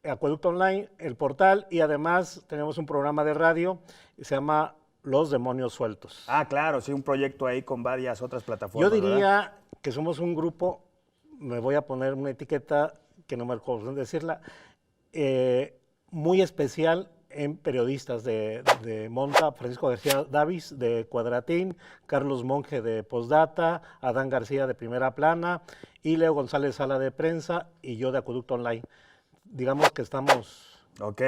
Acueducto Online, el portal, y además tenemos un programa de radio que se llama Los Demonios Sueltos. Ah, claro, sí, un proyecto ahí con varias otras Yo plataformas, diría ¿verdad? que somos un grupo, me voy a poner una etiqueta que no me acuerdo decirla, muy especial en periodistas de Monta, Francisco García Davis de Cuadratín, Carlos Monge de Postdata, Adán García de Primera Plana y Leo González Sala de Prensa y yo de Acueducto Online. Digamos que estamos... Ok,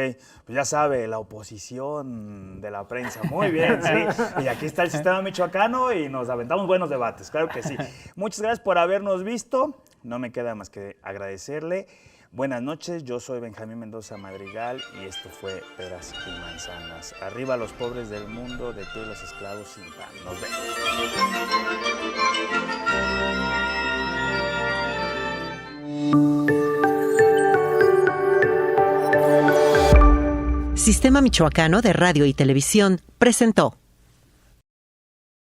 pues ya sabe, la oposición de la prensa. Muy bien, sí. Y aquí está el sistema michoacano y nos aventamos buenos debates, claro que sí. Muchas gracias por habernos visto. No me queda más que agradecerle. Buenas noches, yo soy Benjamín Mendoza Madrigal y esto fue Peras y Manzanas. Arriba los pobres del mundo, de ti los esclavos sin pan. Nos vemos. Sistema Michoacano de Radio y Televisión presentó